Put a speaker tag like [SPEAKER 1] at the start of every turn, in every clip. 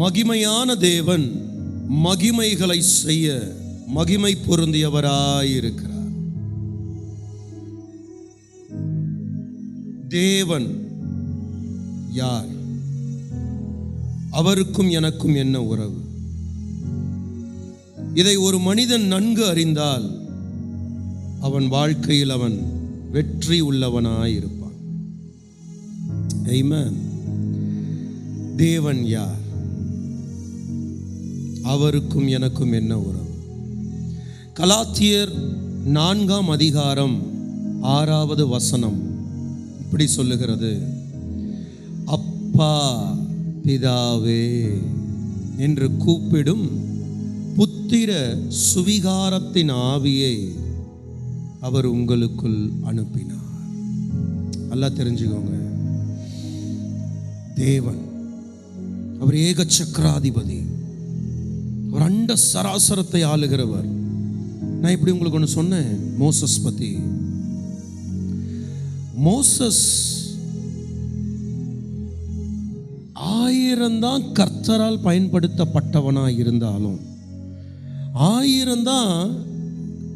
[SPEAKER 1] மகிமையான தேவன் மகிமைகளை செய்ய மகிமை பொருந்தியவராயிருக்கிறார். தேவன் யார்? அவருக்கும் எனக்கும் என்ன உறவு? இதை ஒரு மனிதன் நன்கு அறிந்தால் அவன் வாழ்க்கையில் அவன் வெற்றி உள்ளவனாயிருப்பான். ஆமென். தேவன் யார்? அவருக்கும் எனக்கும் என்ன உறவு? கலாத்தியர் 4ஆம் அதிகாரம் 6வது வசனம் இப்படி சொல்லுகிறது, அப்பா பிதாவே என்று கூப்பிடும் புத்திர சுவிகாரத்தின் ஆவியை அவர் உங்களுக்குள் அனுப்பினார். நல்லா தெரிஞ்சுக்கோங்க, தேவன் அவர் ஏக சக்கராதிபதி, அவர் அண்ட சராசரத்தை ஆளுகிறவர். நான் இப்படி உங்களுக்கு ஒன்று சொன்னேன் மோசஸ் பத்தி. மோசஸ் 1000 தான் கர்த்தரால் பயன்படுத்தப்பட்டவனாய் இருந்தாலும், 1000 தான்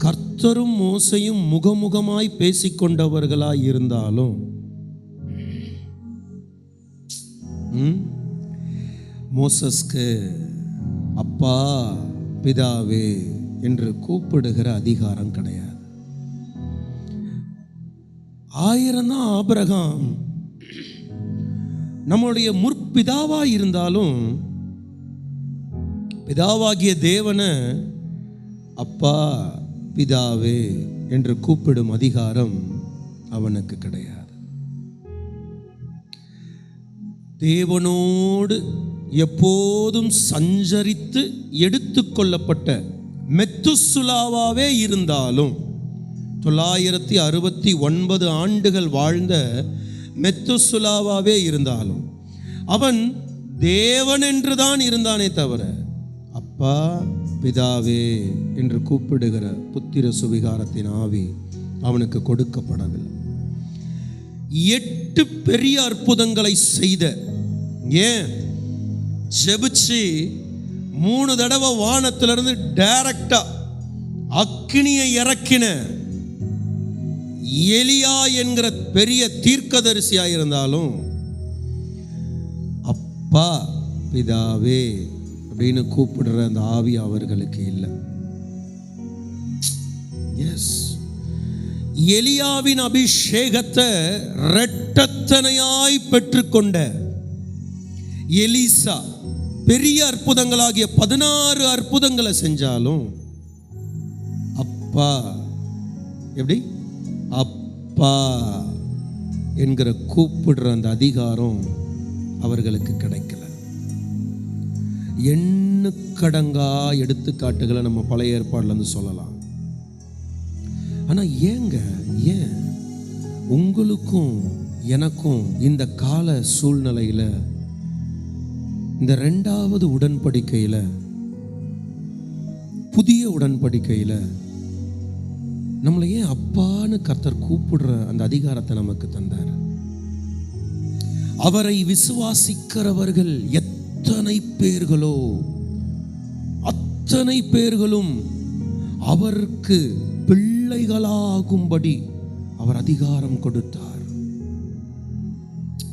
[SPEAKER 1] கர்த்தரும் மோசையும் முகமுகமாய் பேசிக்கொண்டவர்களாய் இருந்தாலும், மோசஸ்க்கு அப்பா பிதாவே என்று கூப்பிடுகிற அதிகாரம் கிடையாது. 1000 தான் ஆபிரகாம் நம்முடைய முற்பிதாவா இருந்தாலும், பிதாவாகிய தேவனை அப்பா பிதாவே என்று கூப்பிடும் அதிகாரம் அவனுக்கு கிடையாது. தேவனோடு எப்போதும் சஞ்சரித்து எடுத்துக்கொள்ளப்பட்ட மெத்துசுலாவாவே இருந்தாலும், 969 ஆண்டுகள் வாழ்ந்த மெத்துசுலாவாவே இருந்தாலும், அவன் தேவன் என்றுதான் இருந்தானே தவிர அப்பா பிதாவே என்று கூப்பிடுகிற புத்திர சுவிகாரத்தின் ஆவி அவனுக்கு கொடுக்கப்படவில்லை. 8 பெரிய அற்புதங்களை செய்த, ஏன் ஜெபிச்சு 3 தடவை வானத்திலிருந்து டைரக்டா அக்கினியை இறக்கின எலியா என்கிற பெரிய தீர்க்கதரிசியா இருந்தாலும், அப்பா பிதாவே அப்படின்னு கூப்பிடுற அந்த ஆவி அவர்களுக்கு இல்லை. எஸ், எலியாவின் அபிஷேகத்தை இரட்டத்தனையாய் பெற்றுக்கொண்ட எலிசா பெரிய அற்புதங்களாகிய 16 அற்புதங்களை செஞ்சாலும், அப்பா எப்படி அப்பா என்கிற கூப்பிடுற அந்த அதிகாரம் அவர்களுக்கு கிடைக்கல. எண்ணுக்கடங்கா எடுத்துக்காட்டுகளை நம்ம பழைய ஏற்பாடுல இருந்து சொல்லலாம். ஆனா ஏன் உங்களுக்கும் எனக்கும் இந்த கால சூழ்நிலையில, இந்த 2வது உடன்படிக்கையில, புதிய உடன்படிக்கையில நம்மளை ஏன் அப்பான்னு கர்த்தர் கூப்பிடுற அந்த அதிகாரத்தை நமக்கு தந்தார்? அவரை விசுவாசிக்கிறவர்கள் எத்தனை பேர்களோ அத்தனை பேர்களும் அவருக்கு பிள்ளைகளாகும்படி அவர் அதிகாரம் கொடுத்தார்.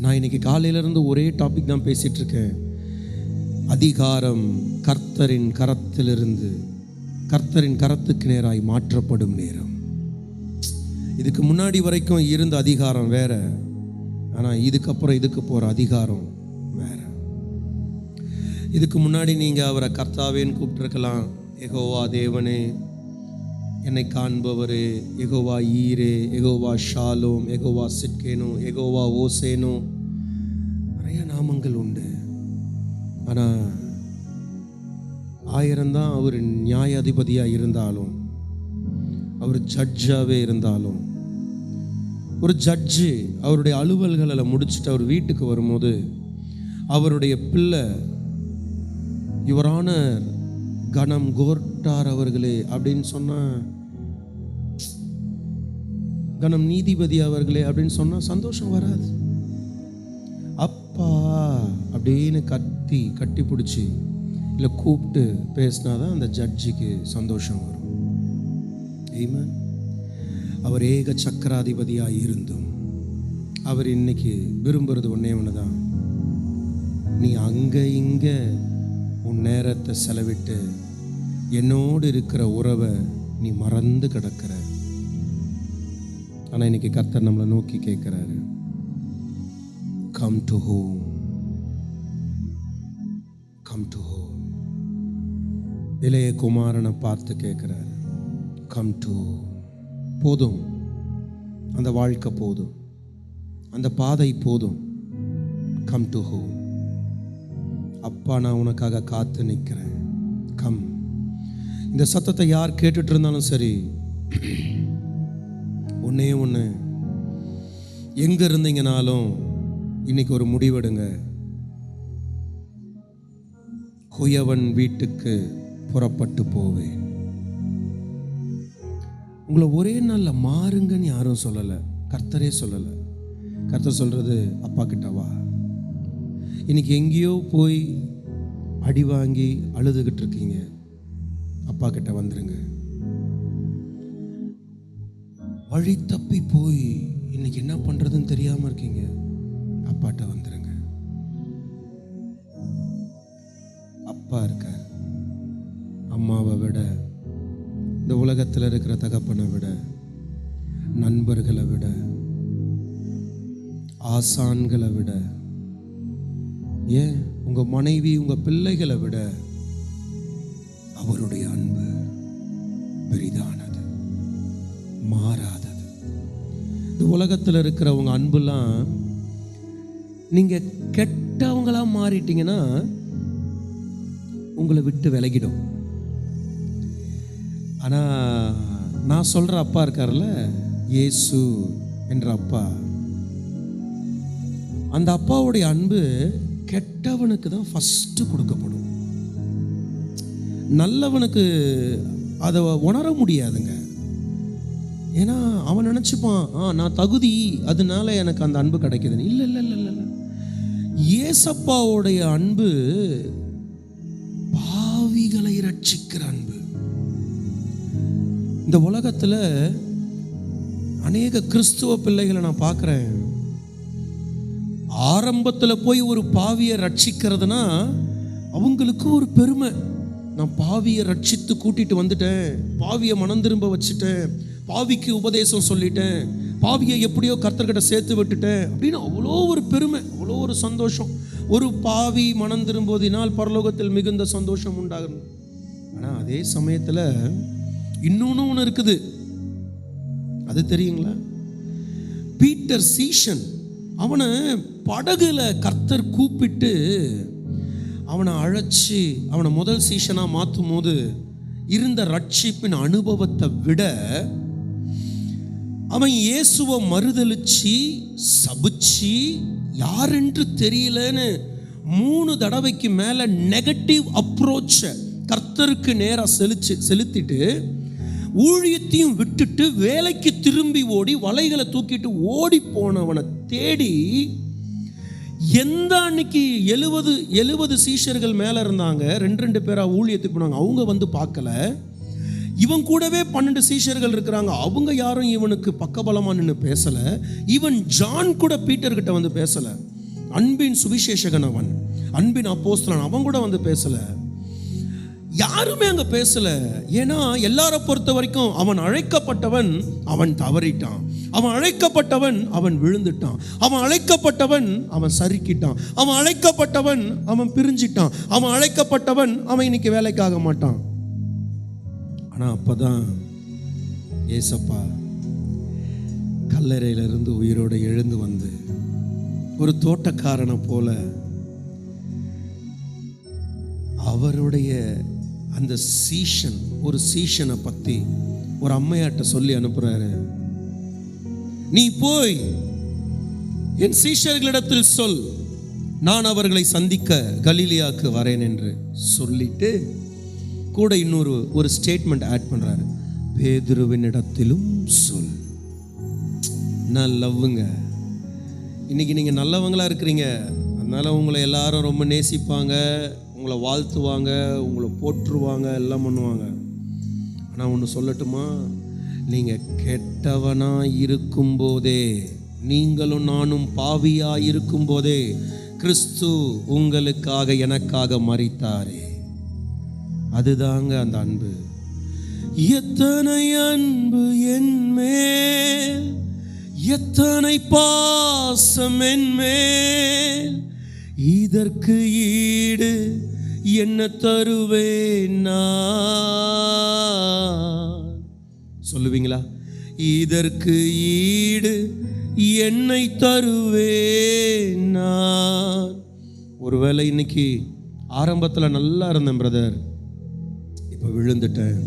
[SPEAKER 1] நான் இன்னைக்கு காலையிலிருந்து ஒரே டாபிக் தான் பேசிட்டு இருக்கேன். அதிகாரம் கர்த்தரின் கரத்திலிருந்து கர்த்தரின் கரத்துக்கு நேராய் மாற்றப்படும் நேரம். இதுக்கு முன்னாடி வரைக்கும் இருந்த அதிகாரம் வேற, ஆனால் இதுக்கப்புறம் இதுக்கு போகிற அதிகாரம் வேற. இதுக்கு முன்னாடி நீங்கள் அவரை கர்த்தாவேன்னு கூப்பிட்டுருக்கலாம். யெகோவா தேவனே, என்னை காண்பவரே, யெகோவா ஈரே, யெகோவா ஷாலோம், யெகோவா சிட்கேனோ, யெகோவா ஓசேனோ, நிறைய நாமங்கள் உண்டு. ஆனால் 1000 தான் அவர் நியாயாதிபதியாக இருந்தாலும், அவர் ஜட்ஜாகவே இருந்தாலும், ஒரு ஜட்ஜு அவருடைய அலுவல்களை முடிச்சுட்டு அவர் வீட்டுக்கு வரும்போது அவருடைய பிள்ளை யுவரான கணம் கோர்ட்டார் அவர்களே அப்படின்னு சொன்னா, கணம் நீதிபதி அவர்களே அப்படின்னு சொன்னா சந்தோஷம் வராது. அப்பா அப்படின்னு கட்டி பிடிச்சி இல்லை கூப்பிட்டு பேசினாதான் அந்த ஜட்ஜிக்கு சந்தோஷம் வரும். ஆமென். அவர் ஏக சக்கராதிபதியாக இருந்தும் அவர் இன்னைக்கு விரும்புறது ஒன்றே ஒன்று தான். நீ அங்கே இங்கே உன் நேரத்தை செலவிட்டு என்னோடு இருக்கிற உறவை நீ மறந்து கிடக்கிற. ஆனால் இன்னைக்கு கர்த்தர் நம்மளை நோக்கி கேட்குறாரு, come to home, come to home. இளைய குமாரனை பார்த்து கேட்குறாரு, கம் டு ஹோம். போதும், அந்த வாழ்க்கை போதும், அந்த பாதை போதும். Come to home. அப்பா, நான் உனக்காக காத்து நிற்கிறேன், கம். இந்த சத்தத்தை யார் கேட்டுட்டு இருந்தாலும் சரி, ஒன்னே ஒன்று, எங்கே இருந்தீங்கனாலும் இன்னைக்கு ஒரு முடிவெடுங்க. குயவன் வீட்டுக்கு புறப்பட்டு போவேன். உங்களை ஒரே நாளில் மாறுங்கன்னு யாரும் சொல்லலை, கர்த்தரே சொல்லலை. கர்த்தர் சொல்கிறது, அப்பா கிட்ட வா. இன்னைக்கு எங்கேயோ போய் அடி வாங்கி அழுதுகிட்டு இருக்கீங்க, அப்பா கிட்ட வந்துருங்க. வழி தப்பி போய் இன்னைக்கு என்ன பண்றதுன்னு தெரியாம இருக்கீங்க, அப்பாட்ட வந்துருங்க. அப்பா இருக்கார். அம்மாவை விட, இந்த உலகத்தில் இருக்கிற தகப்பனை விட, நண்பர்களை விட, ஆசான்களை விட, ஏன் உங்க மனைவி உங்க பிள்ளைகளை விட அவருடைய அன்பு பெரிதானது, மாறாதது. இந்த உலகத்தில் இருக்கிறவங்க அன்புலாம் நீங்க கெட்டவங்களா மாறிட்டீங்கன்னா உங்களை விட்டு விலகிடும். ஆனா நான் சொல்ற அப்பா இருக்கார்ல, இயேசு என்ற அப்பா, அந்த அப்பாவுடைய அன்பு கெட்டவனுக்கு தான் ஃபர்ஸ்ட் கொடுக்கப்படும். நல்லவனுக்கு அதை உணர முடியாதுங்க. ஏன்னா அவன் நினச்சிப்பான், நான் தகுதி, அதனால எனக்கு அந்த அன்பு கிடைக்குதுன்னு. இல்லை இல்லை இல்லை இல்லை, ஏசப்பாவுடைய அன்பு பாவிகளை ரட்சிக்கிற அன்பு. இந்த உலகத்தில் அநேக கிறிஸ்துவ பிள்ளைகளை நான் பார்க்குறேன். ஆரம்பத்தில் போய் ஒரு பாவியை ரட்சிக்கிறதுனா அவங்களுக்கு ஒரு பெருமை. நான் பாவியை ரட்சித்து கூட்டிட்டு வந்துட்டேன், பாவியை மனம் திரும்ப வச்சுட்டேன், பாவிக்கு உபதேசம் சொல்லிட்டேன், பாவியை எப்படியோ கர்த்தர்கிட்ட சேர்த்து விட்டுட்டேன் அப்படின்னு அவ்வளோ ஒரு பெருமை, அவ்வளோ ஒரு சந்தோஷம். ஒரு பாவி மனம் திரும்புவதினால் பரலோகத்தில் மிகுந்த சந்தோஷம் உண்டாகும். ஆனால் அதே சமயத்தில் இன்னொன்று ஒன்று இருக்குது, அது தெரியுங்களா? பீட்டர் சீஷன், அவனை படகுல கர்த்தர் கூப்பிட்டு அவனை அழைச்சி அவனை முதல் சீஷனா மாற்றும் போது இருந்த ரட்சிப்பின் அனுபவத்தை விட அவன் இயேசுவை மறுதலிச்சு சபிச்சு யாரென்று தெரியலன்னு 3 தடவைக்கு மேல நெகட்டிவ் அப்ரோச்சை கர்த்தருக்கு நேராக செலுத்திட்டு ஊழியத்தையும் விட்டுட்டு வேலைக்கு திரும்பி ஓடி வலைகளை தூக்கிட்டு ஓடி போனவனை தேடி, எந்த அன்னைக்கு 70 சீஷர்கள் மேலே இருந்தாங்க, 2 பேரா ஊழியத்துக்கு போனாங்க, அவங்க வந்து பார்க்கல. இவன் கூடவே 12 சீஷர்கள் இருக்கிறாங்க, அவங்க யாரும் இவனுக்கு பக்கபலமா நின்று பேசல. இவன் ஜான் கூட பீட்டர்கிட்ட வந்து பேசல. அன்பின் சுவிசேஷகன் அவன், அன்பின் அப்போஸ்தலன், அவன் கூட வந்து பேசல. யாருமே அங்க பேசல. ஏன்னா எல்லாரை பொறுத்த வரைக்கும் அவன் அழைக்கப்பட்டவன், அவன் தவறிட்டான். அவன் அழைக்கப்பட்டவன், அவன் விழுந்துட்டான். அவன் அழைக்கப்பட்டவன், அவன் சறுக்கிட்டான். அவன் அழைக்கப்பட்டவன், அவன் பிரிஞ்சிட்டான். அவன் அழைக்கப்பட்டவன், அவன் இன்னைக்கு வேலைக்காக மாட்டான். ஆனா அப்பதான் ஏசப்பா கல்லறையிலிருந்து உயிரோடு எழுந்து வந்து ஒரு தோட்டக்காரனை போல அவருடைய அந்த சீஷன், ஒரு சீஷனை பத்தி ஒரு அம்மையாட்ட சொல்லி அனுப்புறாரு. நீ போய் என் சீஷர்களிடத்தில் சொல், நான் அவர்களை சந்திக்க கலிலியாவுக்கு வரேன் என்று சொல்லிட்டு கூட ஒரு ஸ்டேட்மெண்ட் ஆட் பண்றாரு. பேதுருவின் இடத்திலும் சொல். நான் லவ்வுங்க. இன்னைக்கு நீங்க நல்லவங்களா இருக்கிறீங்க, அதனால் உங்களை எல்லாரும் ரொம்ப நேசிப்பாங்க, உங்களை வாழ்த்துவாங்க, உங்களை போற்றுவாங்க, எல்லாம் பண்ணுவாங்க. ஆனால் ஒன்று சொல்லட்டுமா, நீங்கள் கெட்டவனாக இருக்கும்போதே, நீங்களும் நானும் பாவியாக இருக்கும்போதே கிறிஸ்து உங்களுக்காக எனக்காக மரித்தாரே. அதுதாங்க அந்த அன்பு. எத்தனை அன்பு என் மேல், எத்தனை பாசம் என் மேல், இதற்கு ஈடு என்ன தருவேன் நான்? சொல்லுவீங்களா? இதற்கு ஈடு என்னை தருவேன் நான். ஒருவேளை இன்னைக்கு ஆரம்பத்தில் நல்லா இருந்தேன் பிரதர், இப்போ விழுந்துட்டேன்,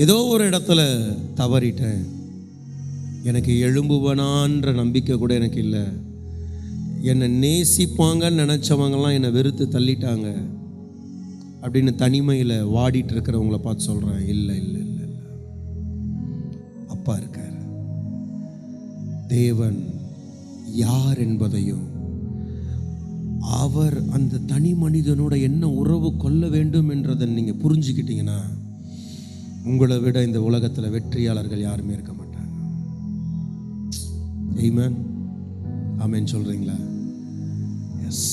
[SPEAKER 1] ஏதோ ஒரு இடத்துல தவறிட்டேன், எனக்கு எழும்புவனான்ற நம்பிக்கை கூட எனக்கு இல்லை, என்னை நேசிப்பாங்கன்னு நினச்சவங்கலாம் என்னை வெறுத்து தள்ளிட்டாங்க அப்படின்னு தனிமையில் வாடிட்டு இருக்கிறவங்கள பார்த்து சொல்கிறேன், இல்லை இல்லை இல்லை இல்லை, அப்பா இருக்கார். தேவன் யார் என்பதையும் அவர் அந்த தனி மனிதனோட என்ன உறவு கொள்ள வேண்டும் என்றதை நீங்கள் புரிஞ்சுக்கிட்டீங்கன்னா உங்களை விட இந்த உலகத்தில் வெற்றியாளர்கள் யாருமே இருக்க மாட்டாங்க. ஆமென், ஆமென் சொல்கிறீங்களா? எஸ்.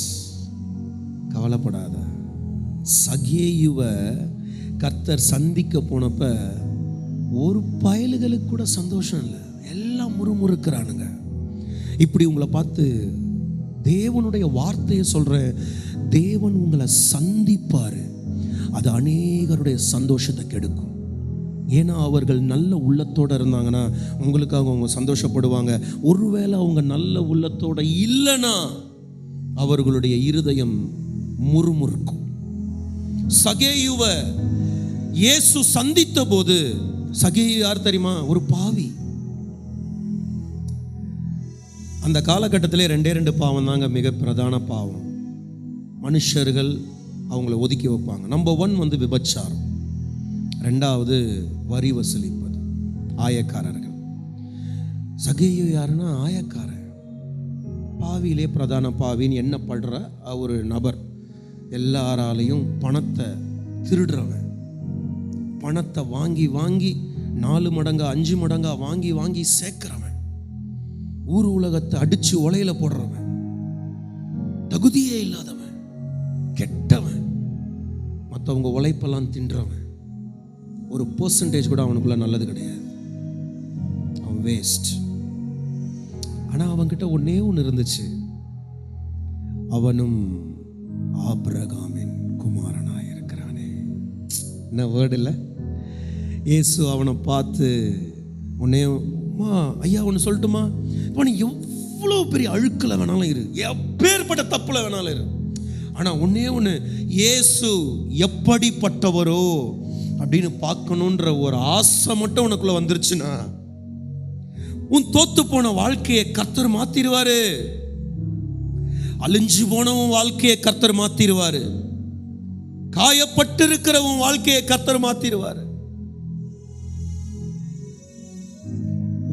[SPEAKER 1] கவலைப்படாத. சகேயுவை கர்த்தர் சந்திக்க போனப்ப ஒரு பயலுகளுக்கு கூட சந்தோஷம் இல்லை, எல்லாம் முறுமுறுக்கிறானுங்க. இப்படி உங்களை பார்த்து தேவனுடைய வார்த்தையை சொல்கிறேன், தேவன் உங்களை சந்திப்பார். அது அநேகருடைய சந்தோஷத்தை கெடுக்கும். ஏன்னா அவர்கள் நல்ல உள்ளத்தோடு இருந்தாங்கன்னா உங்களுக்காக அவங்க சந்தோஷப்படுவாங்க. ஒருவேளை அவங்க நல்ல உள்ளத்தோடு இல்லைன்னா அவர்களுடைய இருதயம் முறுமுறுக்கும். சகேயுவை இயேசு சந்தித்த போது, சகேயு யார் தெரியுமா? ஒரு பாவி. அந்த காலகட்டத்திலே ரெண்டு பாவம் தாங்க மிக பிரதான பாவம். மனுஷர்கள் அவங்கள ஒதுக்கி வைப்பாங்க. நம்பர் 1 விபச்சாரம், 2வது வரி வசூலிப்பது, ஆயக்காரர்கள். சகேயு யாருன்னா ஆயக்காரன், பாவியிலே பிரதான பாவின்னு எண்ணப்படுற ஒரு நபர். எல்லாராலையும் பணத்தை திருடுறவன், பணத்தை வாங்கி வாங்கி 4 மடங்கா 5 மடங்கா வாங்கி வாங்கி சேர்க்கிறவன், ஊர் உலகத்தை அடிச்சு உலையில போடுறவன், தகுதியே இல்லாதவன், கெட்டவன், மற்றவங்க உழைப்பெல்லாம் தின்றவன். ஒரு பெர்சன்டேஜ் கூட அவனுக்குள்ள நல்லது கிடையாது, அவன் வேஸ்ட். ஆனா அவன்கிட்ட ஒன்னே ஒன்று இருந்துச்சு, அவனும் ஆபிரகாமின் குமாரனாய் இருக்கிறானே. என்ன வேர்டு இல்லை? இயேசு அவனை பார்த்து உன்னே, ஐயா ஒன்று சொல்லட்டுமா, இப்போ நீ எவ்வளோ பெரிய அழுக்கில் வேணாலும் இரு, எப்பேற்பட்ட தப்புல வேணாலும் இரு, ஆனால் ஒன்னே ஒன்று, இயேசு எப்படிப்பட்டவரோ அப்படின்னு பார்க்கணுன்ற ஒரு ஆசை மட்டும் உனக்குள்ள வந்துருச்சுன்னா உன் தோத்து போன வாழ்க்கையை கர்த்தர் மாத்திருவாரு. அழிஞ்சு போன உன் வாழ்க்கையை கர்த்தர் மாத்திருவாரு. காயப்பட்டு இருக்கிற உன் வாழ்க்கையை கர்த்தர் மாத்திருவாரு.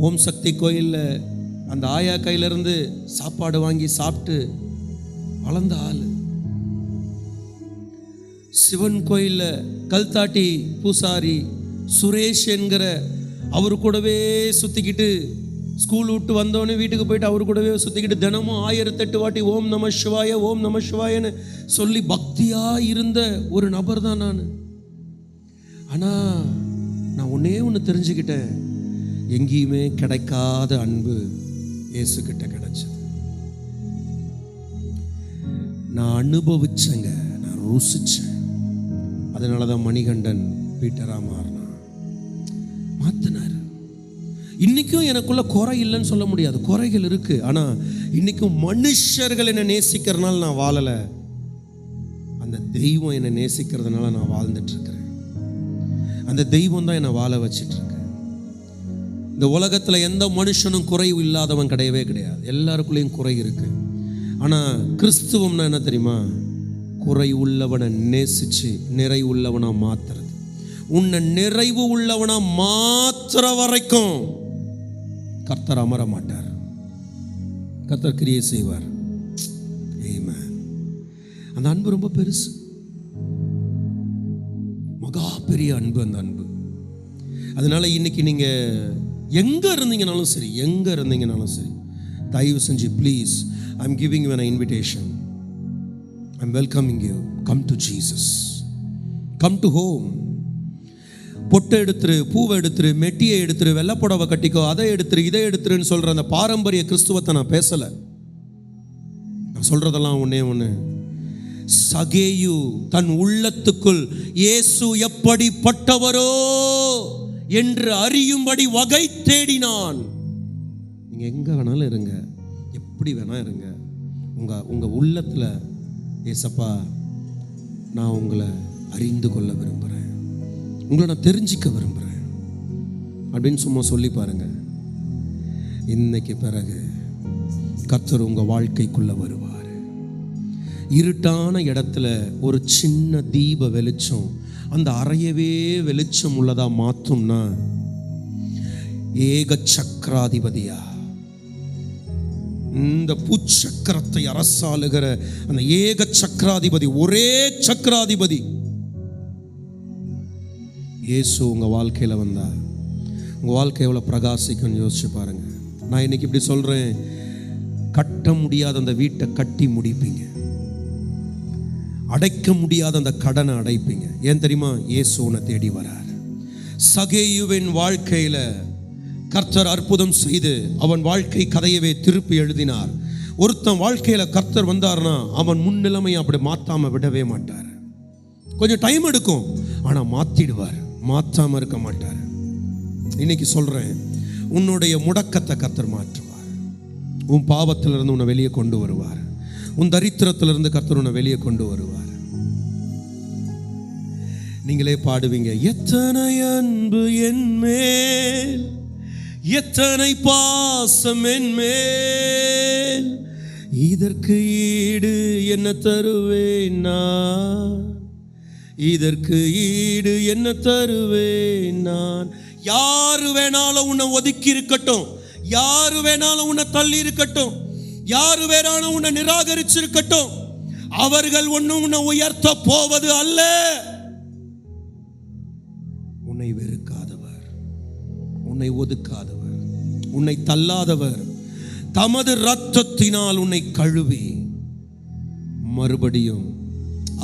[SPEAKER 1] ஓம் சக்தி கோயிலில் அந்த ஆயா கையிலிருந்து சாப்பாடு வாங்கி சாப்பிட்டு வளர்ந்த ஆள். சிவன் கோயிலில் கல்தாட்டி பூசாரி சுரேஷ் என்கிற அவரு கூடவே சுற்றிக்கிட்டு, ஸ்கூல் விட்டு வந்தோடனே வீட்டுக்கு போயிட்டு அவரு கூடவே சுற்றிக்கிட்டு தினமும் 1008 வாட்டி ஓம் நம சிவாய ஓம் நம சிவாயன்னு சொல்லி பக்தியாக இருந்த ஒரு நபர் தான் நான். ஆனால் நான் ஒன்னே ஒன்று தெரிஞ்சுக்கிட்டேன், எங்கேயுமே கிடைக்காத அன்பு இயேசுகிட்ட கிடைச்சது. நான் அனுபவிச்சேங்க, நான் ருசிச்சேன். அதனால தான் மணிகண்டன் பீட்டரா மாத்தினார். இன்னைக்கும் எனக்குள்ள குறை இல்லைன்னு சொல்ல முடியாது, குறைகள் இருக்கு. ஆனால் இன்னைக்கும் மனுஷர்கள் என்னை நேசிக்கிறதுனால நான் வாழலை, அந்த தெய்வம் என்னை நேசிக்கிறதுனால நான் வாழ்ந்துட்டு இருக்கிறேன். அந்த தெய்வம் தான் என்னை வாழ வச்சிட்டு இருக்கு. இந்த உலகத்தில் எந்த மனுஷனும் குறைவு இல்லாதவன் கிடையவே கிடையாது, எல்லாருக்குள்ளேயும் குறை இருக்கு. ஆனால் கிறிஸ்துவம்னா என்ன தெரியுமா? குறை உள்ளவனை நேசிச்சு நிறைவு உள்ளவனா மாத்துறது. உன்னை நிறைவு உள்ளவனா மாத்துற வரைக்கும் கர்த்தர் அமர மாட்டார், கர்த்தர் கிரியை செய்வார். ஆமென். அந்த அன்பு ரொம்ப பெருசு, மகா பெரிய அன்பு அந்த அன்பு. அதனால இன்னைக்கு நீங்க எங்க இருந்தீங்கனாலும் சரி, தயவு செஞ்சு please, I am giving you an invitation, I am welcoming you, come to Jesus, come to home. பொட்டை எடுத்துரு, பூவை எடுத்துரு, மெட்டியை எடுத்துரு, வெள்ளப்புடவை கட்டிக்கோ, அதை எடுத்துரு, இதை எடுத்துருன்னு சொல்ற அந்த பாரம்பரிய கிறிஸ்துவத்தை நான் பேசலை. நான் சொல்றதெல்லாம் ஒண்ணு, சகேயு தன் உள்ளத்துக்குள் இயேசு எப்படிப்பட்டவரோ என்று அறியும்படி வகை தேடினான். நீங்க எங்க வேணாலும் இருங்க, எப்படி வேணா இருங்க, உங்க உள்ளத்துல ஏசப்பா நான் உங்களை அறிந்து கொள்ள விரும்புகிறேன், உங்களை நான் தெரிஞ்சிக்க விரும்புகிறேன் அப்படின்னு சும்மா சொல்லி பாருங்க. இன்னைக்கு பிறகு கர்த்தர் உங்க வாழ்க்கைக்குள்ள வருவார். இருட்டான இடத்துல ஒரு சின்ன தீப வெளிச்சம் அந்த அறையவே வெளிச்சம் உள்ளதா மாத்தும்னா, ஏக சக்கராதிபதியா இந்த பூச்சக்கரத்தை அரசாளுகிற அந்த ஏக சக்கராதிபதி, ஒரே சக்கராதிபதி இயேசு உங்க வாழ்க்கையில வந்தா உங்க வாழ்க்கை எவ்வளவு பிரகாசிக்கும் யோசிச்சு பாருங்க. நான் இன்னைக்கு இப்படி சொல்றேன், கட்ட முடியாத அந்த வீட்டை கட்டி முடிப்பீங்க, அடைக்க முடியாத அந்த கடனை அடைப்பீங்க. ஏன் தெரியுமா? இயேசு உன்னை தேடி வரார். சகேயுவின் வாழ்க்கையில கர்த்தர் அற்புதம் செய்து அவன் வாழ்க்கை கதையவே திருப்பி எழுதினார். ஒருத்தன் வாழ்க்கையில கர்த்தர் வந்தார்னா அவன் முன்னிலைமையை அப்படி மாத்தாம விடவே மாட்டார். கொஞ்சம் டைம் எடுக்கும், ஆனா மாத்திடுவார், மாற்றாம இருக்க மாட்டார். இன்னைக்கு சொல்றேன், உன்னுடைய முடக்கத்தை கர்த்தர் மாற்றுவார். உன் பாவத்திலிருந்து உன்னை வெளியே கொண்டு வருவார். உன் தரித்திரத்திலிருந்து கர்த்தர் உன்னை வெளியே கொண்டு வருவார். நீங்களே பாடுவீங்க, எத்தனை அன்பு என் மேல், எத்தனை பாசம் என் மேல், இதற்கு ஈடு என்ன தருவேன் நான், இதற்கு ஈடு என்ன தருவேன் நான். யாரு வேணாலும் உன்னை ஒதுக்கி இருக்கட்டும், யாரு வேணாலும் உன்னை தள்ளி இருக்கட்டும், யாரு வேணாலும் உன்னை நிராகரிச்சிருக்கட்டும், அவர்கள் ஒன்னும் உன்னை உயர்த்த போவது அல்ல. உன்னை வெறுக்காதவர், உன்னை ஒதுக்காதவர், உன்னை தள்ளாதவர் தமது இரத்தத்தினால் உன்னை கழுவி மறுபடியும்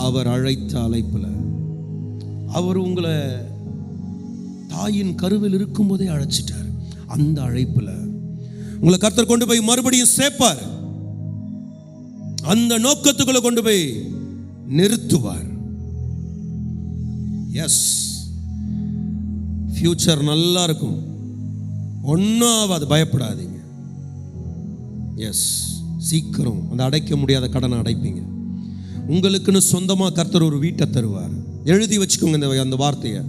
[SPEAKER 1] அவர் அழைத்த அழைப்புல, அவர் உங்களை தாயின் கருவில் இருக்கும் போதே அழைச்சிட்டார். அந்த அழைப்புல உங்களை கர்த்தர் கொண்டு போய் மறுபடியும் சேர்ப்பார், அந்த நோக்கத்துக்குள்ள கொண்டு போய் நிறுத்துவார். எஸ், ஃபியூச்சர் நல்லா இருக்கும், ஒன்றும் ஆகாது, பயப்படாதீங்க. எஸ், சீக்கிரம் அந்த அடைக்க முடியாத கடனை அடைப்பீங்க. உங்களுக்குன்னு சொந்தமாக கர்த்தர் ஒரு வீட்டை தருவார். எழுதி வச்சுக்கோங்க அந்த வார்த்தையை.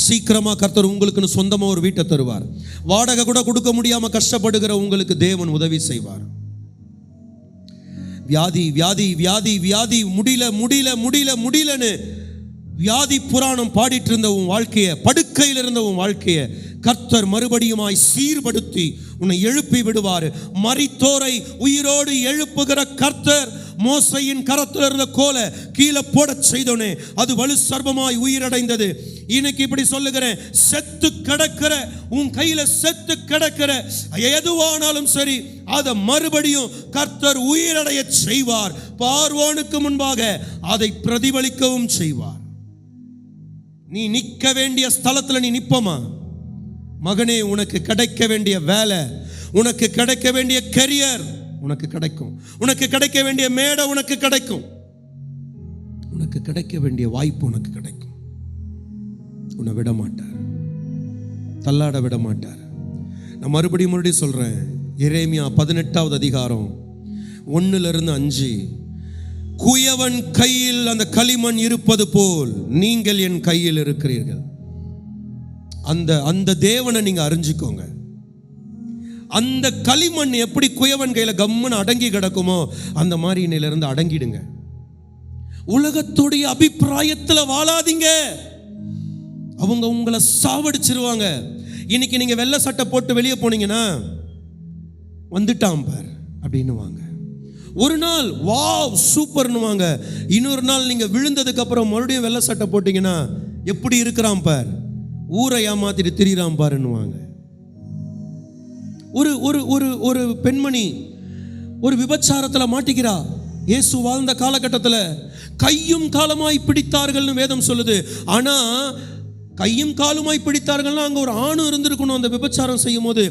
[SPEAKER 1] சீக்கிரமாக கர்த்தர் உங்களுக்குன்னு சொந்தமாக ஒரு வீட்டை தருவார். வாடகை கூட கொடுக்க முடியாமல் கஷ்டப்படுகிற உங்களுக்கு தேவன் உதவி செய்வார். வியாதி வியாதி வியாதி வியாதி, முடியல முடியல முடியல முடியலன்னு வியாதி புராணம் பாடிட்டு இருந்த உன் வாழ்க்கையை, படுக்கையில் இருந்த உன் வாழ்க்கையை கர்த்தர் மறுபடியுமாய் சீர்படுத்தி உன்னை எழுப்பி விடுவார். மரித்தோரை உயிரோடு எழுப்புகிற கர்த்தர் மோசையின் கரத்தில் இருந்த கோலை கீழே போட செய்தோனே அது வலு சர்பமாய் உயிரடைந்தது. இன்னைக்கு இப்படி சொல்லுகிறேன், செத்து கிடக்கிற உன் கையில செத்து கிடக்கிற எதுவானாலும் சரி, அதை மறுபடியும் கர்த்தர் உயிரடைய செய்வார். பார்வோனுக்கு முன்பாக அதை பிரதிபலிக்கவும் செய்வார். நீ நிற்க வேண்டிய ஸ்தலத்துல நீ நிப்பமா? மகனே, உனக்கு கிடைக்க வேண்டிய வேலை, உனக்கு கிடைக்க வேண்டிய கரியர் உனக்கு கிடைக்கும். உனக்கு கிடைக்க வேண்டிய மேடை உனக்கு கிடைக்கும். உனக்கு கிடைக்க வேண்டிய வாய்ப்பு உனக்கு கிடைக்கும். உன்னை விட மாட்டார், தள்ளாட விட மாட்டார். நான் மறுபடியும் சொல்றேன், எரேமியா 18வது அதிகாரம் 1-5, குயவன் கையில் அந்த களிமண் இருப்பது போல் நீங்கள் என் கையில் இருக்கிறீர்கள். அந்த தேவனை நீங்க அறிஞ்சுக்கோங்க. அந்த களிமண் எப்படி குயவன் கையில கம்முன்னு அடங்கி கிடக்குமோ அந்த மாதிரி இன்னையிலிருந்து அடங்கிடுங்க. உலகத்துடைய அபிப்பிராயத்தில் வாழாதீங்க, அவங்க உங்களை சாவடிச்சிருவாங்க. இன்னைக்கு நீங்க வெள்ளை சட்டை போட்டு வெளியே போனீங்கன்னா வந்துட்டான் பார் அப்படின்னு வாங்க. ஒரு நாள் வாவ் சூப்பர்னுவாங்க, இன்னொரு நாள் நீங்க விழுந்ததுக்கு அப்புறம் மறுபடியும் வெள்ளை சட்டை போட்டீங்கன்னா எப்படி இருக்கிறான் பார், ஊரை ஏமாத்திட்டு திரியிறான் பாருன்னுவாங்க. ஒரு ஒரு ஒரு ஒரு பெண்மணி ஒரு விபச்சாரத்தில் மாட்டிக்கிறா. இயேசு வாழ்ந்த காலகட்டத்தில் கையும் காலமாய் பிடித்தார்கள்னு வேதம் சொல்லுது. ஆனா கையும் காலுமாய் பிடித்தார்கள்னா அங்க ஒரு ஆணும் இருந்திருக்கணும். அந்த விபச்சாரம் செய்யும் போது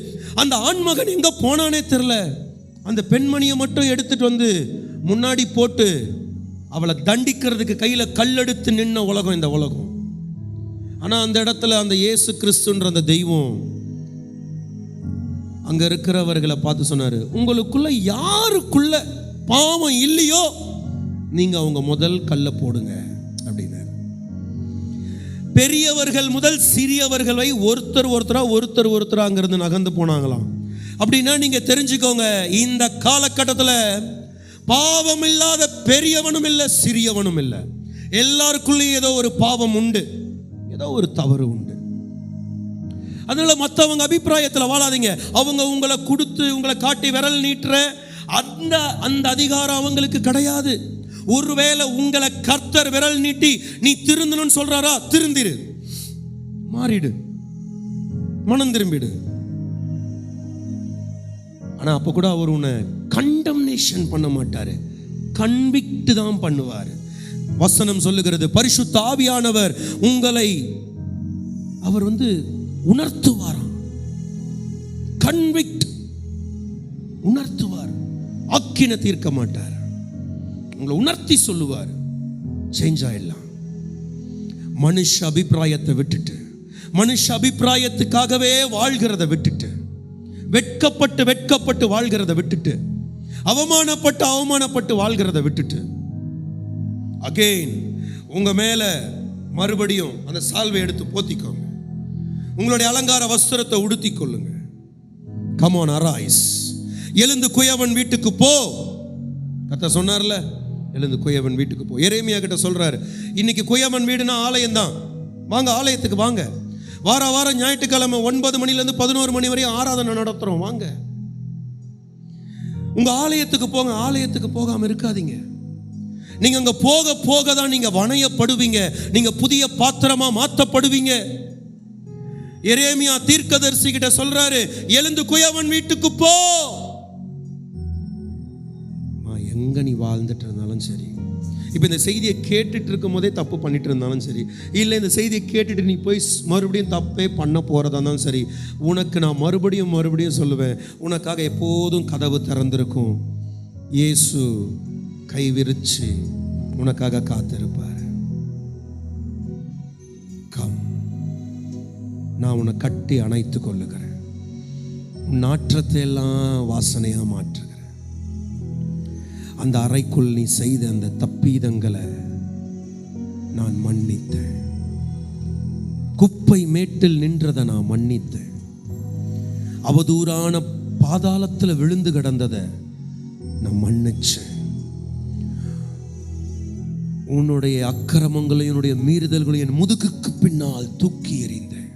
[SPEAKER 1] அந்த ஆண்மகன் எங்க போனானே தெரியல. அந்த பெண்மணியை மட்டும் எடுத்துட்டு வந்து முன்னாடி போட்டு அவளை தண்டிக்கிறதுக்கு கையில கல்லெடுத்து நின்ன உலகம் இந்த உலகம். ஆனா அந்த இடத்துல அந்த இயேசு கிறிஸ்துன்ற அந்த தெய்வம் அங்க இருக்கிறவர்களை பார்த்து சொன்னாரு, உங்களுக்குள்ள யாருக்குள்ள பாவம் இல்லையோ நீங்க அவங்க முதல் கல்ல போடுங்க அப்படின்னாரு. பெரியவர்கள் முதல் சிறியவர்களை ஒருத்தர் அங்கிருந்து நகர்ந்து போனாங்களாம். அப்படின்னா நீங்க தெரிஞ்சுக்கோங்க, இந்த காலகட்டத்தில் பாவம் இல்லாத பெரியவனும் இல்லை சிறியவனும் இல்லை. எல்லாருக்குள்ளேயும் ஏதோ ஒரு பாவம் உண்டு, ஏதோ ஒரு தவறு உண்டு. அதனால மற்றவங்க அபிப்பிராயத்தில் வாழாதீங்க. அவங்க உங்களை கொடுத்து உங்களை காட்டி விரல் நீட்டுற அந்த அதிகாரம் அவங்களுக்கு கிடையாது. ஒருவேளை உங்களை கர்த்தர் விரல் நீட்டி நீ திருந்தணும்னு சொல்றாரா, திருந்திரு, மாறிடு, மனம் திரும்பிடு. ஆனா அப்ப கூட அவர் உன்னை கண்டம்னேஷன் பண்ண மாட்டாரு, கன்விக்ட் தான் பண்ணுவார். வசனம் சொல்லுகிறது, பரிசுத்த ஆவியானவர் உங்களை அவர் உணர்த்துவாராம். கன்விக்ட், உணர்த்துவார், அக்கின தீர்க்க மாட்டார், உங்களை உணர்த்தி சொல்லுவார். சேஞ்ச் ஆயிடலாம். மனுஷ அபிப்பிராயத்தை விட்டுட்டு, மனுஷ அபிப்பிராயத்துக்காகவே வாழ்கிறத விட்டுட்டு, வெட்கப்பட்டு வாழ்கிறத விட்டுட்டு, அவமானப்பட்டு வாழ்கிறத விட்டுட்டு, அகைன் உங்க மேல மறுபடியும் அந்த சால்வை எடுத்து போத்திக்கோங்க. உங்களுடைய அலங்கார வஸ்திரத்தை உடுத்தி கொள்ளுங்க. கம் ஆன், அரைஸ், எழுந்து குயவன் வீட்டுக்கு போ. கர்த்தர் சொன்னார்ல, எழுந்து குயவன் வீட்டுக்கு போ. எரேமியா கிட்ட சொல்றாரு, இன்னைக்கு குயவன் வீடுனா ஆலயம் தான். வாங்க, ஆலயத்துக்கு வாங்க. வாரம் ஞாயிற்றுக்கிழமை 9 மணிலேருந்து 11 மணி வரையும் ஆராதனை நடத்துறோம். வாங்க, உங்க ஆலயத்துக்கு போங்க. ஆலயத்துக்கு போகாம இருக்காதீங்க. நீங்க அங்க போக தான் நீங்க வணையப்படுவீங்க, நீங்க புதிய பாத்திரமா மாற்றப்படுவீங்க. எரேமியா தீர்க்கதரிசி கிட்ட சொல்றாரு, எழுந்து குயவன் வீட்டுக்கு போ. எங்க நீ வாழ்ந்துட்டு இருந்தாலும் சரி, இப்ப இந்த செய்தியை கேட்டுட்டு இருக்கும் போதே தப்பு பண்ணிட்டு இருந்தாலும் சரி, இல்லை இந்த செய்தியை கேட்டுட்டு நீ போய் மறுபடியும் தப்பே பண்ண போறதா இருந்தாலும் சரி, உனக்கு நான் மறுபடியும் சொல்லுவேன், உனக்காக எப்போதும் கதவு திறந்திருக்கும். இயேசு கை விரிச்சு உனக்காக காத்திருப்பார். கம், நான் உன்னை கட்டி அணைத்து கொள்ளுகிறேன். உன் நாற்றத்தை எல்லாம் வாசனையா மாற்றுகிறேன். அந்த அறைக்குள் நீ செய்த அந்த தப்பீதங்களை நான் மன்னித்தேன். குப்பை மேட்டில் நின்றதை நான் மன்னித்தேன். அவதூறான பாதாளத்தில் விழுந்து கிடந்ததை நான் மன்னிச்சேன். உன்னுடைய அக்கிரமங்களையும் உன்னுடைய மீறுதல்களையும் என் முதுகுக்கு பின்னால் தூக்கி எறிந்தேன்.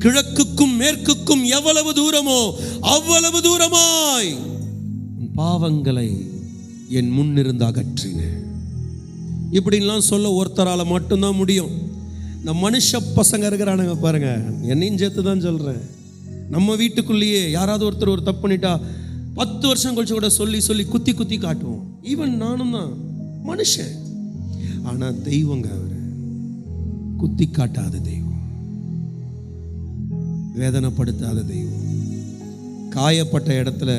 [SPEAKER 1] கிழக்குக்கும் மேற்குக்கும் எவ்வளவு தூரமோ அவ்வளவு தூரமாய் பாவங்களை என் முன்னிருந்து அகற்றினேன். இப்படின்லாம் சொல்ல ஒருத்தரால மட்டும்தான் முடியும். இந்த மனுஷ பசங்க இருக்கிறானுங்க பாருங்க, என்னையும் சேர்த்து தான் சொல்றேன். நம்ம வீட்டுக்குள்ளேயே யாராவது ஒருத்தர் ஒரு தப்பு பண்ணிட்டா 10 வருஷம் கழிச்சு கூட சொல்லி குத்தி காட்டுவோம். ஈவன் நானும் தான் மனுஷன். ஆனா தெய்வங்க, அவரு குத்தி காட்டாத தெய்வம், வேதனைப்படுத்தாத தெய்வம், காயப்பட்ட இடத்துல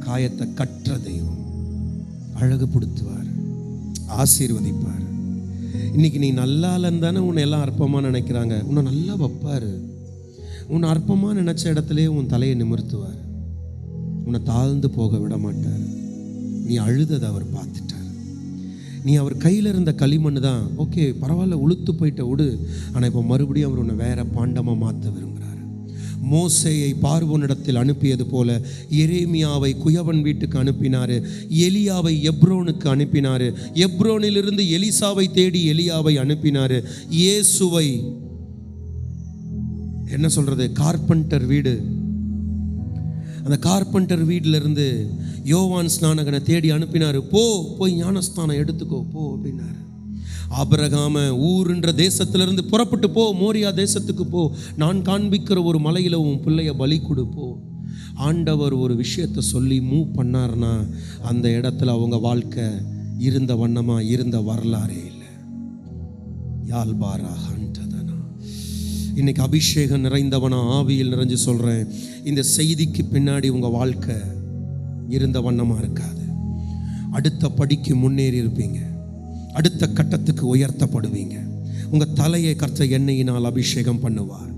[SPEAKER 1] காயத்தை கற்ற தெய்வம், அழகுபடுத்துவார், ஆசீர்வதிப்பார். இன்னைக்கு நீ நல்லா இல்லைன்னு உன்னை எல்லாம் அற்பமாக நினைக்கிறாங்க. உன்னை நல்லா வைப்பார். உன்னை அற்பமாக நினைச்ச இடத்துல உன் தலையை நிமிர்த்துவார். உன்னை தாழ்ந்து போக விட மாட்டார். நீ அழுததை அவர் பார்த்துட்டார். நீ அவர் கையில் இருந்த களிமண் தான், ஓகே பரவாயில்ல, உளுத்து போயிட்ட விடு. ஆனால் இப்போ மறுபடியும் அவர் உன்னை வேற பாண்டமாக மாற்ற விரும்புகிறார். மோசேயை பார்வோனிடத்தில் அனுப்பியது போல எரேமியாவை குயவன் வீட்டுக்கு அனுப்பினார். எலியாவை எப்ரோனுக்கு அனுப்பினார். எப்ரோனிலிருந்து எலிசாவை தேடி எலியாவை அனுப்பினார். இயேசுவை என்ன சொல்றது, கார்பெண்டர் வீடு, அந்த கார்பெண்டர் வீட்டில் இருந்து யோவான் ஸ்நானகனை தேடி அனுப்பினார். போய் ஞானஸ்தானம் எடுத்துக்கோ போ அப்படின்னாரு. ஆபிரகாம ஊருன்ற தேசத்திலிருந்து புறப்பட்டு போ, மோரியா தேசத்துக்கு போ, நான் காண்பிக்கிற ஒரு மலையில் உன் பிள்ளைய பலி கொடுப்போ. ஆண்டவர் ஒரு விஷயத்தை சொல்லி மூவ் பண்ணார்னா அந்த இடத்துல அவங்க வாழ்க்கை இருந்த வண்ணமா இருந்த வரலாறே இல்லை. யாழ்பாரா ஹண்டதனா. இன்னைக்கு அபிஷேகம் நிறைந்தவனா ஆவியில் நிறைஞ்சு சொல்றேன், இந்த செய்திக்கு பின்னாடி உங்க வாழ்க்கை இருந்த வண்ணமா இருக்காது. அடுத்த படிக்கு முன்னேறி இருப்பீங்க, அடுத்த கட்டத்துக்கு உயர்த்தப்படுவீங்க. உங்க தலையை கர்த்தர் எண்ணெயினால் அபிஷேகம் பண்ணுவார்.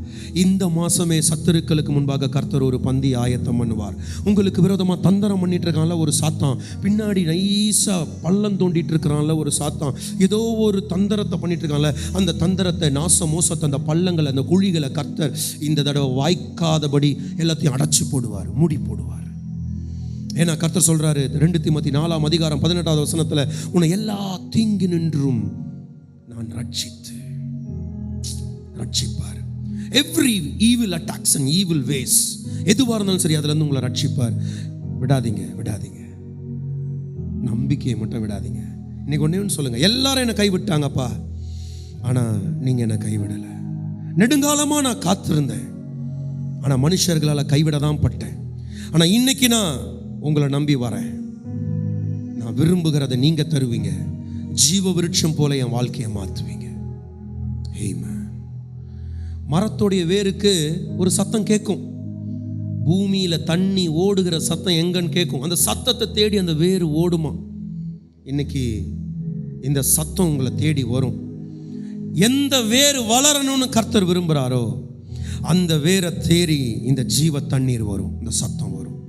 [SPEAKER 1] இந்த மாசமே சத்துருக்களுக்கு முன்பாக கர்த்தர் ஒரு பந்தி ஆயத்தம் பண்ணுவார். உங்களுக்கு விரோதமாக தந்திரம் பண்ணிட்டு இருக்கான்ல ஒரு சாத்தான், பின்னாடி நைஸா பள்ளம் தோண்டிட்டு இருக்கிறான்ல ஒரு சாத்தான், ஏதோ ஒரு தந்திரத்தை பண்ணிட்டு இருக்கான்ல, அந்த தந்திரத்தை, நாச மோசத்தை, அந்த பள்ளங்களை, அந்த குழிகளை கர்த்தர் இந்த தடவை வாய்க்காதபடி எல்லாத்தையும் அடைச்சி போடுவார், மூடி போடுவார். ஏன்னா கர்த்தர் சொல்றாரு 2 தீமோத்தி 4:18 உன்னை எல்லா தீங்கு நின்றும் நான் ரட்சிப்பார். Every evil attacks and evil ways, எதுவாக இருந்தாலும் சரி அதுல இருந்து உங்களை ரட்சிப்பார். விடாதீங்க, நம்பிக்கையை மட்டும் விடாதீங்க. இன்னைக்கு ஒண்ணு சொல்லுங்க, எல்லாரும் என்னை கைவிட்டாங்கப்பா, ஆனா நீங்க என்னை கைவிடல. நெடுங்காலமா நான் காத்திருந்தேன், ஆனா மனுஷர்களால் கைவிட தான் பட்டேன். ஆனா இன்னைக்கு நான் உங்களை நம்பி வரேன். நான் விரும்புகிறத நீங்க தருவீங்க. ஜீவ விருட்சம் போல என் வாழ்க்கையை மாற்றுவீங்க. ஆமென். மரத்தோடைய வேருக்கு ஒரு சத்தம் கேட்கும், பூமியில தண்ணி ஓடுகிற சத்தம் எங்கன்னு கேட்கும். அந்த சத்தத்தை தேடி அந்த வேறு ஓடுமா. இன்னைக்கு இந்த சத்தம் உங்களை தேடி வரும். எந்த வேறு வளரணும்னு கர்த்தர் விரும்புகிறாரோ அந்த வேரை தேடி இந்த ஜீவ தண்ணீர் வரும், இந்த சத்தம் வரும்.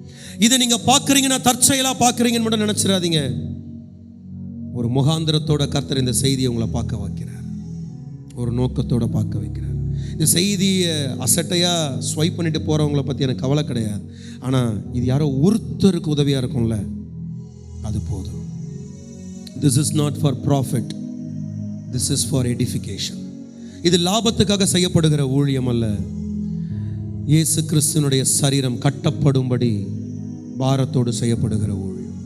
[SPEAKER 1] இதை நீங்க பார்க்குறீங்கன்னா தற்செயலா பார்க்குறீங்கன்னு மட்டும் நினைச்சிடாதீங்க. ஒரு முகாந்திரத்தோட கர்த்தர் இந்த செய்தியை உங்களை பார்க்க வைக்கிறார், ஒரு நோக்கத்தோட பார்க்க வைக்கிறார். இந்த செய்தியை அசட்டையாக ஸ்வைப் பண்ணிட்டு போகிறவங்கள பற்றி எனக்கு கவலை கிடையாது. ஆனால் இது யாரோ ஒருத்தருக்கு உதவியாக இருக்கும்ல, அது போதும். This is not for profit, this is for edification. இது லாபத்துக்காக செய்யப்படுகிற ஊழியம் அல்ல. இயேசு கிறிஸ்துனுடைய சரீரம் கட்டப்படும்படி பாரத்தோடு செய்யப்படுகிற ஊழியம்.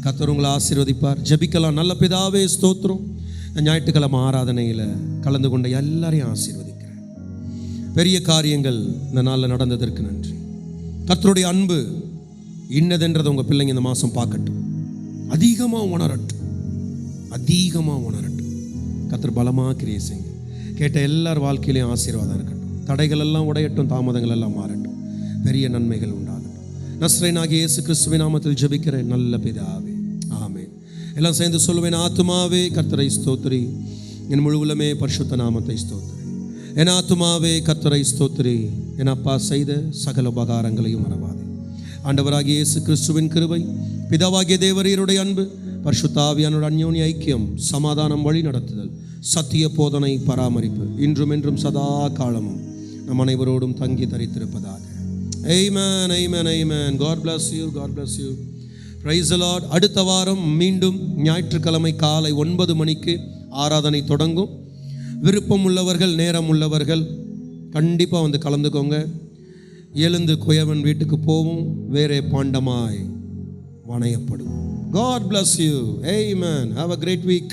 [SPEAKER 1] கர்த்தர் உங்களை ஆசீர்வதிப்பார். ஜெபிக்கலாம். நல்ல பிதாவே ஸ்தோத்திரம். ஞாயிற்றுக்கிழமை ஆராதனையில் கலந்து கொண்ட எல்லாரையும் ஆசீர்வதிக்கிறேன். பெரிய காரியங்கள் இந்த நாளில் நடந்ததற்கு நன்றி. கர்த்தருடைய அன்பு இன்னதென்றதை உங்கள் பிள்ளைங்க இந்த மாதம் பார்க்கட்டும், அதிகமாக உணரட்டும். கர்த்தர் பலமாக கிரியை செய்யுங்க. கேட்ட எல்லார் வாழ்க்கையிலையும் ஆசீர்வாதம் இருக்கட்டும். தடைகள் எல்லாம் உடையட்டும், தாமதங்கள் எல்லாம் மாறட்டும், பெரிய நன்மைகள் உண்டாகட்டும். நஸ்ரேனாகிய இயேசு கிறிஸ்துவின் நாமத்தில் ஜெபிக்கிறேன் நல்ல பிதாவே, ஆமென். எல்லாம் சேர்ந்து சொல்லுவேன். ஆத்துமாவே கர்த்தரை ஸ்தோத்திரி, என் முழு உள்ளமே பரிசுத்த நாமத்தை ஸ்தோத்திரி. என் ஆத்துமாவே கர்த்தரை ஸ்தோத்திரி, என் அப்பா செய்த சகல உபகாரங்களையும் மறவாதே. ஆண்டவராகிய இயேசு கிறிஸ்துவின் கிருபை, பிதாவாகிய தேவரீருடைய அன்பு, பரிசுத்த ஆவியானோட அந்யோன்ய ஐக்கியம், சமாதானம், வழி நடத்துதல், சத்திய போதனை, பராமரிப்பு இன்றும் என்றும் சதா காலமும் நம் அனைவரோடும் தங்கி தரித்திருப்பதாக. Amen, amen, amen. God bless you, God bless you. Praise the Lord. அடுத்த வாரம் மீண்டும் ஞாயிற்றுக்கிழமை காலை 9 மணிக்கு ஆராதனை தொடங்கும். விருப்பம் உள்ளவர்கள், நேரம் உள்ளவர்கள் கண்டிப்பாக வந்து கலந்துக்கோங்க. எழுந்து குயவன் வீட்டுக்கு போவோம், வேறே பாண்டமாய் வணையப்படும். God bless you. Amen. Have a great week.